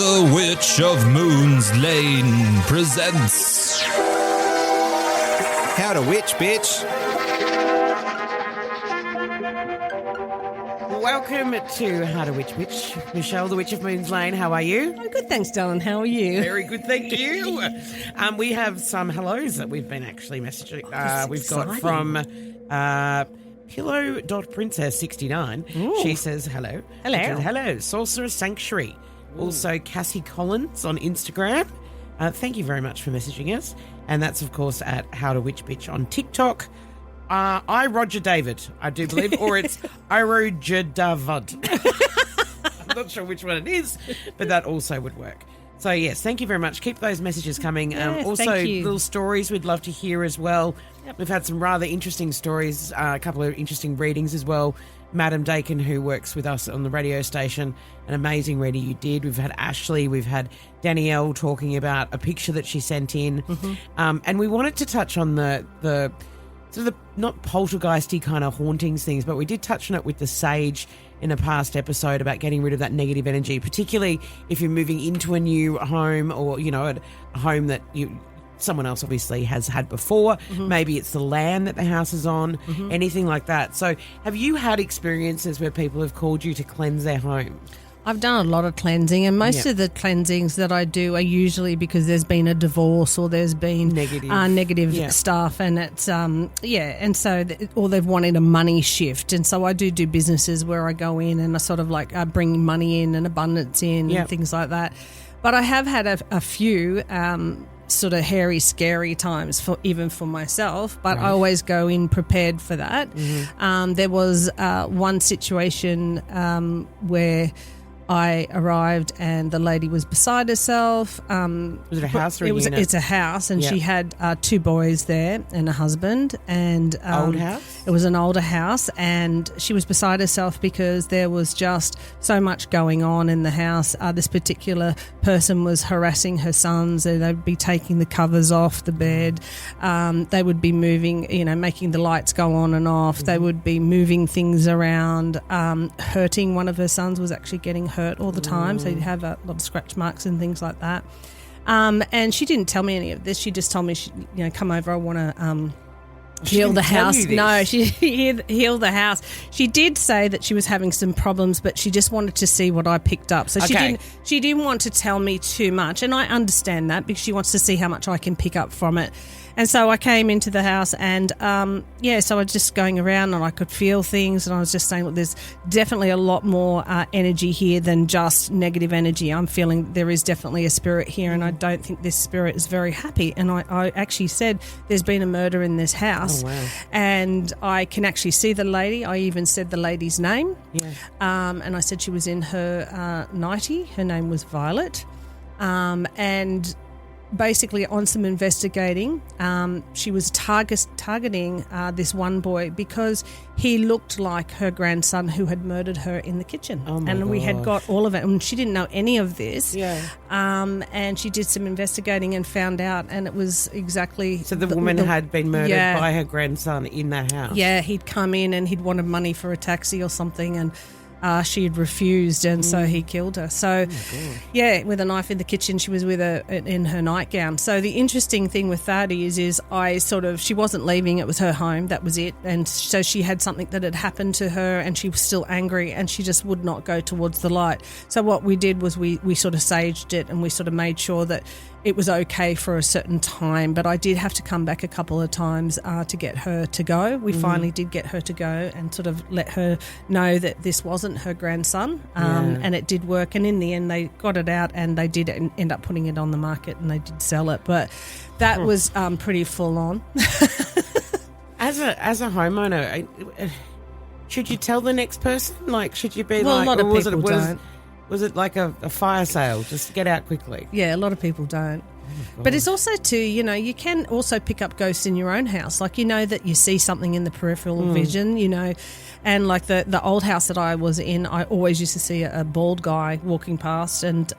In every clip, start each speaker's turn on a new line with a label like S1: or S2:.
S1: The Witch of Moon's Lane presents
S2: How to Witch, bitch.
S3: Welcome to How to Witch, bitch. Michelle, the Witch of Moon's Lane. How are you?
S4: Oh, good, thanks, darling. How are you?
S3: Very good, thank you. We have some hellos that we've been actually messaging. We've got from Pillow.Princess69. She says hello.
S4: Hello.
S3: Says, hello, Sorcerer's Sanctuary. Also, Cassie Collins on Instagram. Thank you very much for messaging us. And that's, of course, at How to Witch Bitch on TikTok. I Roger David, I do believe, or it's I Roger David. I'm not sure which one it is, but that also would work. So, yes, thank you very much. Keep those messages coming.
S4: Yeah,
S3: also,
S4: thank you.
S3: little stories we'd love to hear as well. Yep. We've had some rather interesting stories, a couple of interesting readings as well. Madam Dakin, who works with us on the radio station, an amazing reading you did. We've had Ashley, we've had Danielle talking about a picture that she sent in. Mm-hmm. And we wanted to touch on the sort of not poltergeisty kind of hauntings things, but we did touch on it with the sage in a past episode about getting rid of that negative energy, particularly if you're moving into a new home or, you know, a home that someone else obviously has had before. Mm-hmm. Maybe it's the land that the house is on, anything like that. So have you had experiences where people have called you to cleanse their home?
S4: I've done a lot of cleansing, and most of the cleansings that I do are usually because there's been a divorce or there's been negative stuff, and it's and so or they've wanted a money shift, and so I do businesses where I go in and I sort of like bring money in and abundance in and things like that. But I have had a few sort of hairy, scary times even for myself, but I always go in prepared for that. Mm-hmm. There was one situation where I arrived and the lady was beside herself.
S3: Was it a house or a unit?
S4: It's a house, and she had two boys there and a husband. And
S3: old house?
S4: It was an older house, and she was beside herself because there was just so much going on in the house. This particular person was harassing her sons, and they'd be taking the covers off the bed. They would be moving, making the lights go on and off. Mm-hmm. They would be moving things around, hurting. One of her sons was actually getting hurt all the time, so you'd have a lot of scratch marks and things like that. And she didn't tell me any of this. She just told me, come over, I want to heal the house. No, she heal the house. She did say that she was having some problems, but she just wanted to see what I picked up. So she didn't want to tell me too much, and I understand that because she wants to see how much I can pick up from it. And so I came into the house and, so I was just going around and I could feel things, and I was just saying, look, there's definitely a lot more energy here than just negative energy. I'm feeling there is definitely a spirit here, and I don't think this spirit is very happy. And I actually said there's been a murder in this house. Oh, wow. And I can actually see the lady. I even said the lady's name. Yeah. And I said she was in her 90. Her name was Violet. And basically on some investigating, she was targeting this one boy because he looked like her grandson who had murdered her in the kitchen. Oh my God. We had got all of it, and she didn't know any of this. Yeah. And she did some investigating and found out, and it was exactly...
S3: So the woman had been murdered by her grandson in that house.
S4: Yeah, he'd come in and he'd wanted money for a taxi or something, and she had refused, and so he killed her. So, with a knife in the kitchen, she was with her in her nightgown. So the interesting thing with that is she wasn't leaving. It was her home. That was it. And so she had something that had happened to her, and she was still angry, and she just would not go towards the light. So what we did was we sort of saged it, and we sort of made sure that it was okay for a certain time, but I did have to come back a couple of times to get her to go. We finally did get her to go and sort of let her know that this wasn't her grandson, and it did work. And in the end, they got it out, and they did end up putting it on the market, and they did sell it. But that was pretty full on.
S3: As a homeowner, should you tell the next person? Like, should you be
S4: a lot of people don't.
S3: Was it like a fire sale? Just get out quickly? Yeah,
S4: a lot of people don't. But it's also too, you can also pick up ghosts in your own house. Like, that you see something in the peripheral vision, and like the old house that I was in, I always used to see a bald guy walking past, and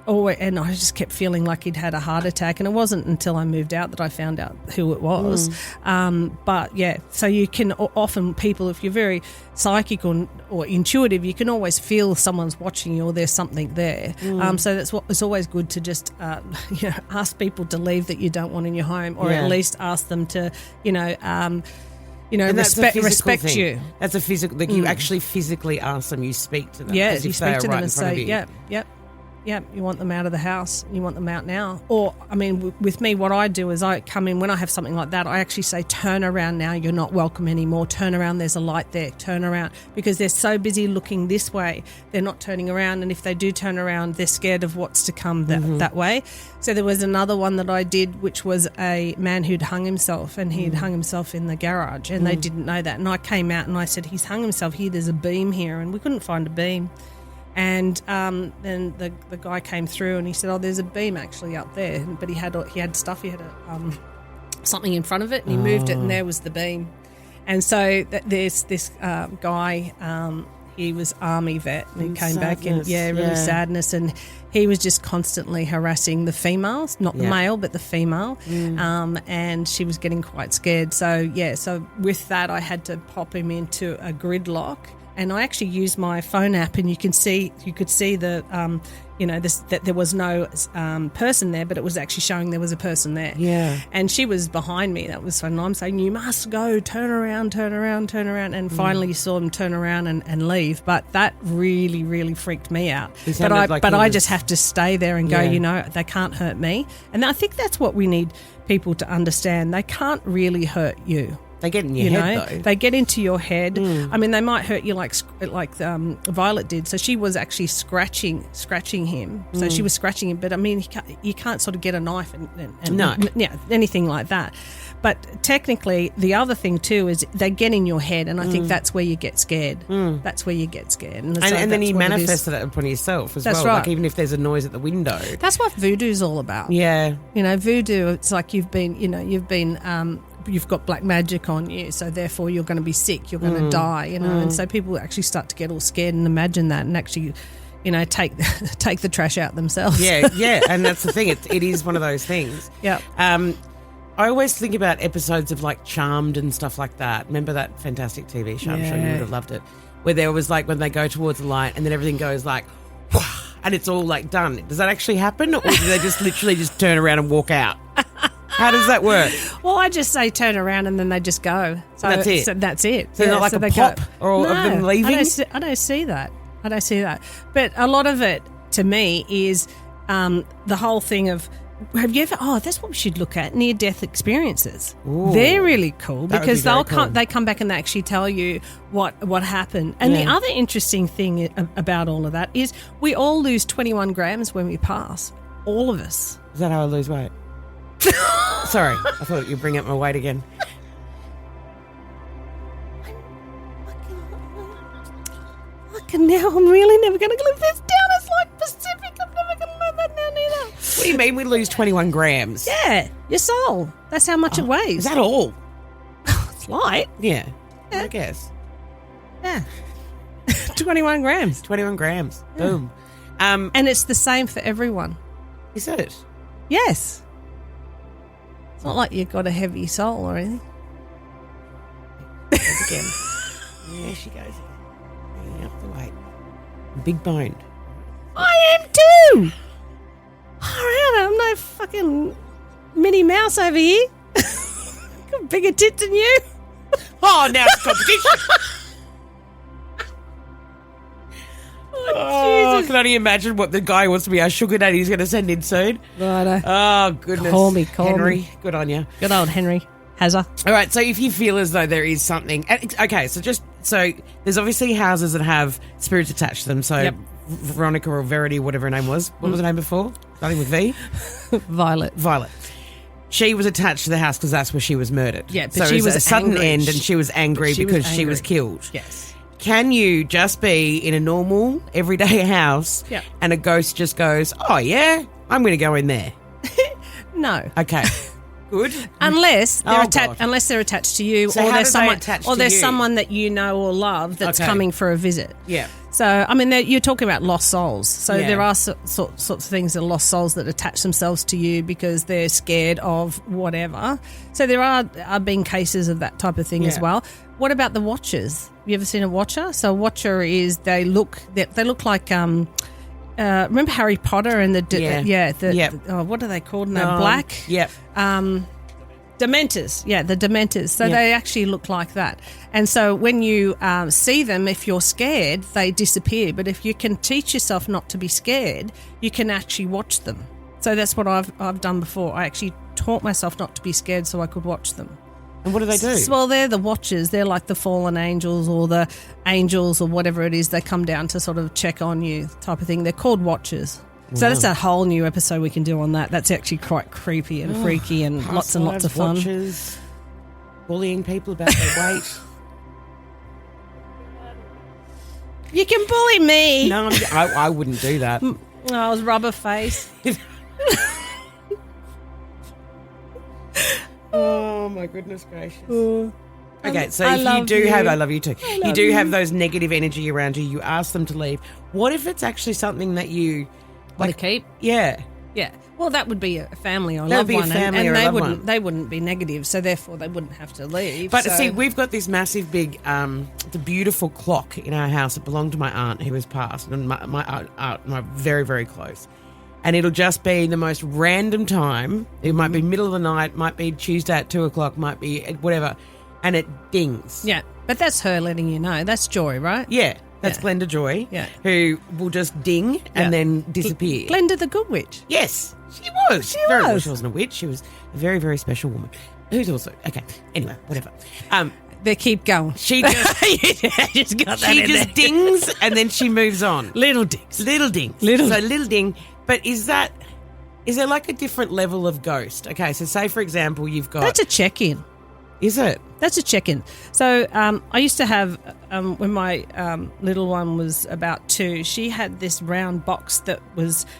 S4: and I just kept feeling like he'd had a heart attack, and it wasn't until I moved out that I found out who it was. But yeah, so you can often, people, if you're very psychic or intuitive, you can always feel someone's watching you or there's something there. So that's what it's always good to just ask people to leave that you don't want in your home, or at least ask them to respect you.
S3: That's a physical. Like you actually physically ask them. You speak to them.
S4: Yeah, you speak to them
S3: right
S4: and say, "Yep, you want them out of the house. You want them out now." Or, I mean, with me, what I do is I come in when I have something like that. I actually say, "Turn around now. You're not welcome anymore. Turn around. There's a light there. Turn around," because they're so busy looking this way, they're not turning around. And if they do turn around, they're scared of what's to come that way. So there was another one that I did, which was a man who'd hung himself, and he'd hung himself in the garage, and they didn't know that. And I came out and I said, "He's hung himself here. There's a beam here," and we couldn't find a beam. And then the guy came through and he said, "Oh, there's a beam actually up there," but he had stuff. He had something in front of it, and he moved it, and there was the beam. And so there's this guy. He was army vet, and he came back, and really sadness, and he was just constantly harassing the females, not the male, but the female, and she was getting quite scared. So with that, I had to pop him into a gridlock. And I actually used my phone app, and you could see the, that there was no person there, but it was actually showing there was a person there.
S3: Yeah.
S4: And she was behind me. That was fun. I'm saying, "You must go, turn around, turn around, turn around." And finally you saw him turn around and leave. But that really, really freaked me out. But I just have to stay there and go, they can't hurt me. And I think that's what we need people to understand. They can't really hurt you.
S3: They get in your head, though.
S4: They get into your head. I mean, they might hurt you like Violet did. So she was actually scratching him. So she was scratching him. But, I mean, you can't sort of get a knife and anything like that. But technically, the other thing, too, is they get in your head, and I think that's where you get scared. That's where you get scared. And
S3: then you manifested it upon yourself as well.
S4: Right.
S3: Like, even if there's a noise at the window.
S4: That's what voodoo's all about.
S3: Yeah.
S4: Voodoo, it's like you've got black magic on you, so therefore you're going to be sick, you're going to die, and so people actually start to get all scared and imagine that, and actually, take the trash out themselves.
S3: Yeah, and that's the thing. It is one of those things.
S4: Yeah.
S3: I always think about episodes of like Charmed and stuff like that. Remember that fantastic TV show? I'm sure you would have loved it. Where there was like when they go towards the light and then everything goes like, and it's all like done. Does that actually happen, or do they just literally just turn around and walk out? How does that work?
S4: Well, I just say turn around and then they just go. So
S3: that's it.
S4: So that's it.
S3: So not like a pop of them leaving?
S4: I don't see that. But a lot of it, to me, is the whole thing of, have you ever? Oh, that's what we should look at. Near-death experiences.
S3: Ooh,
S4: they're really cool because
S3: cool.
S4: They come back and they actually tell you what happened. And the other interesting thing about all of that is we all lose 21 grams when we pass. All of us.
S3: Is that how I lose weight? Sorry, I thought you'd bring up my weight again.
S4: Now I'm really never going to live this down. It's like Pacific. I'm never going to live that down either.
S3: What do you mean we lose 21 grams?
S4: Yeah, your soul. That's how much it weighs.
S3: Is that all?
S4: It's light.
S3: Yeah, I guess.
S4: Yeah. 21 grams.
S3: 21 grams.
S4: Yeah.
S3: Boom.
S4: And it's the same for everyone.
S3: Is it?
S4: Yes. It's not like you've got a heavy soul or anything.
S3: Again. There she goes. Bringing up the weight. Big boned.
S4: I am too. I'm no fucking Minnie Mouse over here. Got bigger tits than you.
S3: Oh, now it's competition. Oh, I can only imagine what the guy wants to be our sugar daddy is going to send in soon.
S4: Righto.
S3: Oh, goodness.
S4: Call me.
S3: Henry. Good on you.
S4: Good old Henry. Hazza.
S3: All right, so if you feel as though there is something... Okay, so there's obviously houses that have spirits attached to them. So Veronica or Verity, whatever her name was. What was her name before? Starting with V?
S4: Violet.
S3: She was attached to the house because that's where she was murdered.
S4: Yeah, but
S3: so
S4: she
S3: it was a sudden
S4: angry.
S3: end and she was angry because she was killed.
S4: Yes.
S3: Can you just be in a normal, everyday house and a ghost just goes, oh, yeah, I'm going to go in there?
S4: No.
S3: Okay. Good.
S4: Unless they're
S3: Oh,
S4: attached,
S3: God.
S4: unless they're attached to you,
S3: So
S4: or
S3: how
S4: there's
S3: do they
S4: someone,
S3: attach
S4: or
S3: to
S4: there's
S3: you?
S4: someone that you know or love that's
S3: Okay.
S4: coming for a visit.
S3: Yeah.
S4: So, I mean, you're talking about lost souls. So
S3: Yeah.
S4: there are sorts of things that are lost souls that attach themselves to you because they're scared of whatever. So there are been cases of that type of thing as
S3: Yeah.
S4: well. What about the watchers? You ever seen a watcher? So a watcher is they look like remember Harry Potter and the
S3: Yep.
S4: what are they called? No, black.
S3: Yep.
S4: Dementors, the Dementors. So
S3: Yeah.
S4: they actually look like that. And so when you see them, if you're scared, they disappear. But if you can teach yourself not to be scared, you can actually watch them. So that's what I've done before. I actually taught myself not to be scared so I could watch them.
S3: And what do they do?
S4: Well, they're the watchers. They're like the fallen angels or the angels or whatever it is. They come down to sort of check on you type of thing. They're called watchers. So that's a whole new episode we can do on that. That's actually quite creepy and freaky and lots and lots of fun.
S3: Watchers, bullying people about their weight.
S4: You can bully me.
S3: No, I wouldn't do that.
S4: Oh, I was rubber face.
S3: Oh my goodness gracious. Okay, so
S4: I
S3: if you
S4: love
S3: do
S4: you.
S3: have, I love you too. You
S4: love
S3: do
S4: you.
S3: have those negative energy around you. You ask them to leave. What if it's actually something that you
S4: Want to keep?
S3: Yeah.
S4: Yeah. Well, that would be a family or
S3: That would
S4: loved
S3: be a
S4: one,
S3: family
S4: and
S3: or a
S4: they
S3: loved
S4: wouldn't
S3: one.
S4: they wouldn't be negative, so therefore they wouldn't have to leave.
S3: But
S4: so.
S3: see, we've got this massive big, the beautiful clock in our house. It belonged to my aunt who has passed, and my aunt, my very, very close. And it'll just be the most random time. It might be middle of the night, might be Tuesday at 2:00, might be whatever, and it dings.
S4: Yeah, but that's her letting you know. That's Joy, right?
S3: Yeah, that's
S4: Yeah.
S3: Glenda Joy,
S4: Yeah.
S3: who will just ding and then disappear.
S4: Glenda the Good Witch.
S3: Yes, she was.
S4: She
S3: Very,
S4: was.
S3: She wasn't a witch. She was a very, very special woman. Who's also okay. Anyway, whatever.
S4: They keep going.
S3: She just
S4: just got that
S3: she
S4: in
S3: just
S4: there.
S3: dings and then she moves on.
S4: Little dicks.
S3: Little dings.
S4: Little-
S3: So little ding. But is there like a different level of ghost? Okay, so say for example you've got.
S4: That's a check-in.
S3: Is it?
S4: That's a check-in. So I used to have, when my little one was about 2, she had this round box that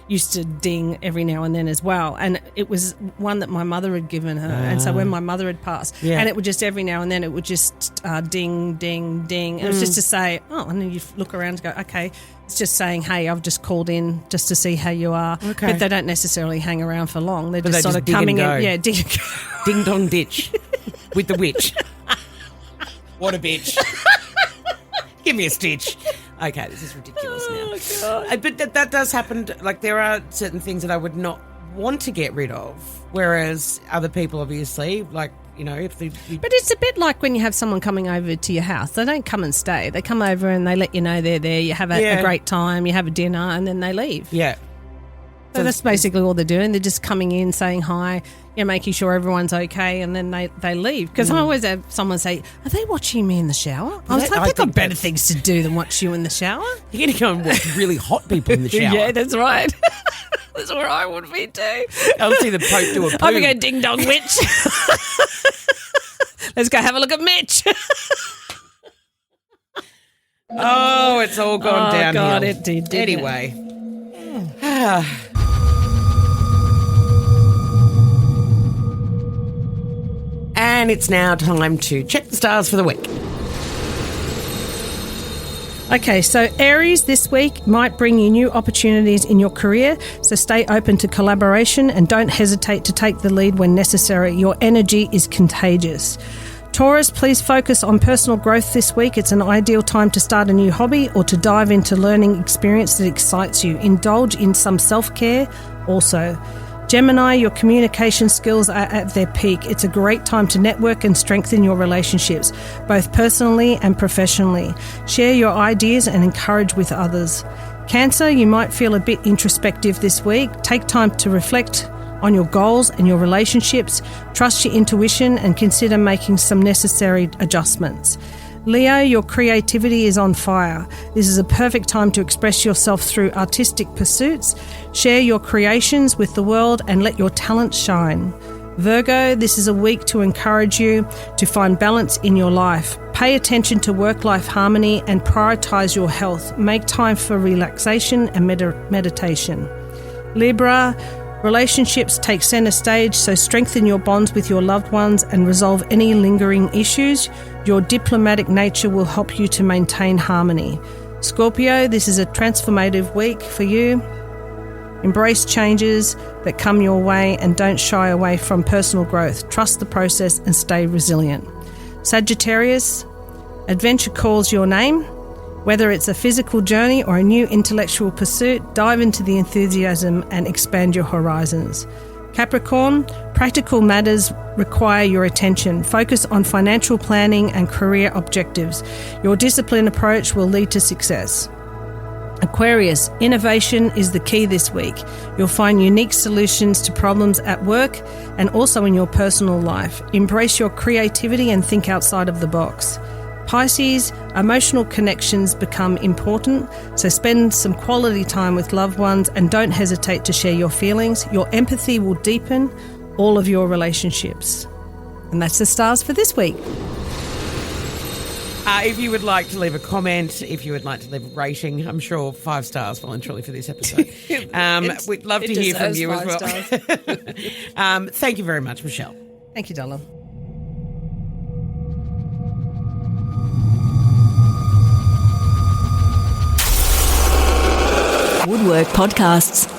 S4: used to ding every now and then as well. And it was one that my mother had given her. And so when my mother had passed,
S3: Yeah.
S4: and it would just every now and then it would just ding, ding, ding. And it was just to say, and then you look around and go, okay, it's just saying, hey, I've just called in just to see how you are.
S3: Okay.
S4: But they don't necessarily hang around for long. They're
S3: But
S4: just
S3: they
S4: sort
S3: just
S4: of
S3: dig and
S4: coming
S3: go.
S4: in. Yeah, dig.
S3: Ding dong ditch with the witch. What a bitch. Give me a stitch. Okay, this is ridiculous now. But that does happen. Like, there are certain things that I would not want to get rid of, whereas other people, obviously, like, you know, if they...
S4: But it's a bit like when you have someone coming over to your house. They don't come and stay. They come over and they let you know they're there. You have a great time. You have a dinner and then they leave.
S3: Yeah.
S4: So that's basically all they're doing. They're just coming in, saying hi, making sure everyone's okay, and then they leave. Because I always have someone say, are they watching me in the shower? I was like, they've got better things to do than watch you in the shower.
S3: You're going to go and watch really hot people in the shower.
S4: Yeah, that's right. That's where I would be too.
S3: I'll see the Pope do a poo.
S4: I'm going to go ding dong witch. Let's go have a look at Mitch.
S3: Oh, it's all gone downhill.
S4: God, it did, didn't it?
S3: Anyway. And it's now time to check the stars for the week.
S4: Okay, so Aries this week might bring you new opportunities in your career, so stay open to collaboration and don't hesitate to take the lead when necessary. Your energy is contagious. Taurus, please focus on personal growth this week. It's an ideal time to start a new hobby or to dive into learning experience that excites you. Indulge in some self-care also. Gemini, your communication skills are at their peak. It's a great time to network and strengthen your relationships, both personally and professionally. Share your ideas and encourage with others. Cancer, you might feel a bit introspective this week. Take time to reflect on your goals and your relationships. Trust your intuition and consider making some necessary adjustments. Leo, your creativity is on fire. This is a perfect time to express yourself through artistic pursuits. Share your creations with the world and let your talent shine. Virgo, this is a week to encourage you to find balance in your life. Pay attention to work-life harmony and prioritize your health. Make time for relaxation and meditation. Libra, Relationships take centre stage, so strengthen your bonds with your loved ones and resolve any lingering issues. Your diplomatic nature will help you to maintain harmony. Scorpio, this is a transformative week for you. Embrace changes that come your way and don't shy away from personal growth. Trust the process and stay resilient. Sagittarius, adventure calls your name. Whether it's a physical journey or a new intellectual pursuit, dive into the enthusiasm and expand your horizons. Capricorn, practical matters require your attention. Focus on financial planning and career objectives. Your disciplined approach will lead to success. Aquarius, innovation is the key this week. You'll find unique solutions to problems at work and also in your personal life. Embrace your creativity and think outside of the box. Pisces, emotional connections become important, so spend some quality time with loved ones and don't hesitate to share your feelings. Your empathy will deepen all of your relationships. And that's the stars for this week.
S3: If you would like to leave a comment, if you would like to leave a rating, I'm sure 5 stars well and truly for this episode. We'd love to hear from you as well. Thank you very much, Michelle.
S4: Thank you, darling.
S2: Woodwork Podcasts.